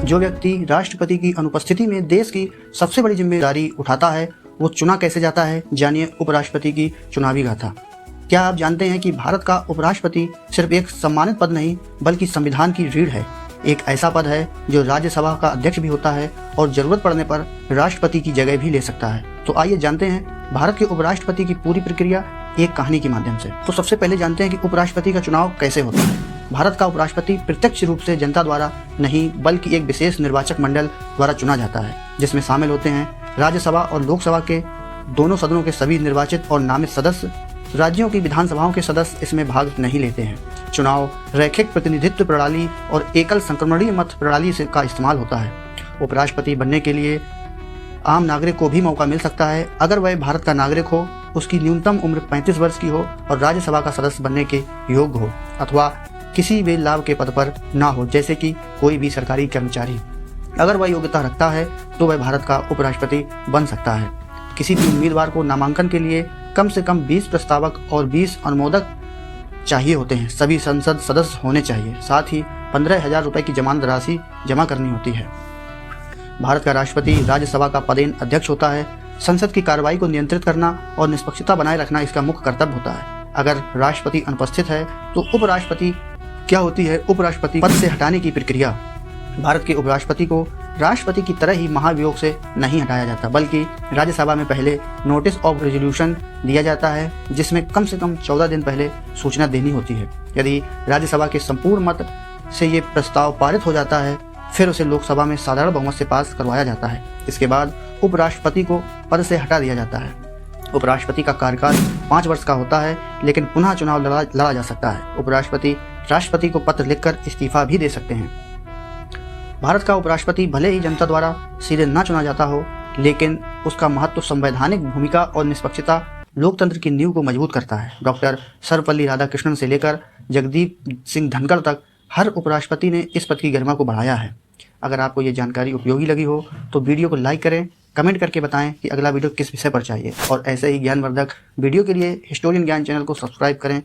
जो व्यक्ति राष्ट्रपति की अनुपस्थिति में देश की सबसे बड़ी जिम्मेदारी उठाता है वो चुना कैसे जाता है, जानिए उपराष्ट्रपति की चुनावी गाथा। क्या आप जानते हैं कि भारत का उपराष्ट्रपति सिर्फ एक सम्मानित पद नहीं बल्कि संविधान की रीढ़ है। एक ऐसा पद है जो राज्यसभा का अध्यक्ष भी होता है और जरूरत पड़ने पर राष्ट्रपति की जगह भी ले सकता है। तो आइए जानते हैं भारत के उपराष्ट्रपति की पूरी प्रक्रिया एक कहानी के माध्यम से। तो सबसे पहले जानते हैं कि उपराष्ट्रपति का चुनाव कैसे होता है। भारत का उपराष्ट्रपति प्रत्यक्ष रूप से जनता द्वारा नहीं बल्कि एक विशेष निर्वाचक मंडल द्वारा चुना जाता है, जिसमें शामिल होते हैं राज्यसभा और लोकसभा के दोनों सदनों के सभी निर्वाचित और नामित सदस्य। राज्यों की विधानसभाओं के सदस्य इसमें भाग नहीं लेते हैं। चुनाव रैखिक प्रतिनिधित्व प्रणाली और एकल संक्रमणीय मत प्रणाली से का इस्तेमाल होता है। उपराष्ट्रपति बनने के लिए आम नागरिक को भी मौका मिल सकता है अगर वह भारत का नागरिक हो, उसकी न्यूनतम उम्र 35 वर्ष की हो और राज्यसभा का सदस्य बनने के योग्य हो अथवा किसी भी लाभ के पद पर ना हो, जैसे कि कोई भी सरकारी कर्मचारी। अगर वह योग्यता रखता है तो वह भारत का उपराष्ट्रपति बन सकता है। किसी भी उम्मीदवार को नामांकन के लिए कम से कम 20 प्रस्तावक और 20 अनुमोदक चाहिए होते हैं। सभी संसद सदस्य होने चाहिए। साथ ही 15,000 रुपये की जमानत राशि जमा करनी होती है। भारत का राष्ट्रपति राज्यसभा का पदेन अध्यक्ष होता है। संसद की कार्रवाई को नियंत्रित करना और निष्पक्षता बनाए रखना इसका मुख्य कर्तव्य होता है। अगर राष्ट्रपति अनुपस्थित है तो उपराष्ट्रपति क्या होती है उपराष्ट्रपति पद से हटाने की प्रक्रिया। भारत के उपराष्ट्रपति को राष्ट्रपति की तरह ही महाभियोग से नहीं हटाया जाता बल्कि राज्यसभा में पहले नोटिस ऑफ रेजोल्यूशन दिया जाता है, जिसमें कम से कम 14 दिन पहले सूचना देनी होती है। यदि राज्यसभा के संपूर्ण मत से ये प्रस्ताव पारित हो जाता है फिर उसे लोकसभा में साधारण बहुमत से पास करवाया जाता है। इसके बाद उपराष्ट्रपति को पद से हटा दिया जाता है। उपराष्ट्रपति का कार्यकाल 5 वर्ष का होता है, लेकिन पुनः चुनाव लड़ा जा सकता है। उपराष्ट्रपति राष्ट्रपति को पत्र लिखकर इस्तीफा भी दे सकते हैं। भारत का उपराष्ट्रपति भले ही जनता द्वारा सीधे न चुना जाता हो, लेकिन उसका महत्व संवैधानिक भूमिका और निष्पक्षता लोकतंत्र की नींव को मजबूत करता है। डॉक्टर सर्वपल्ली राधाकृष्णन से लेकर जगदीप सिंह धनखड़ तक हर उपराष्ट्रपति ने इस पद की गरिमा को बढ़ाया है। अगर आपको ये जानकारी उपयोगी लगी हो तो वीडियो को लाइक करें, कमेंट करके बताएं कि अगला वीडियो किस विषय पर चाहिए और ऐसे ही ज्ञानवर्धक वीडियो के लिए हिस्टोरियन ज्ञान चैनल को सब्सक्राइब करें।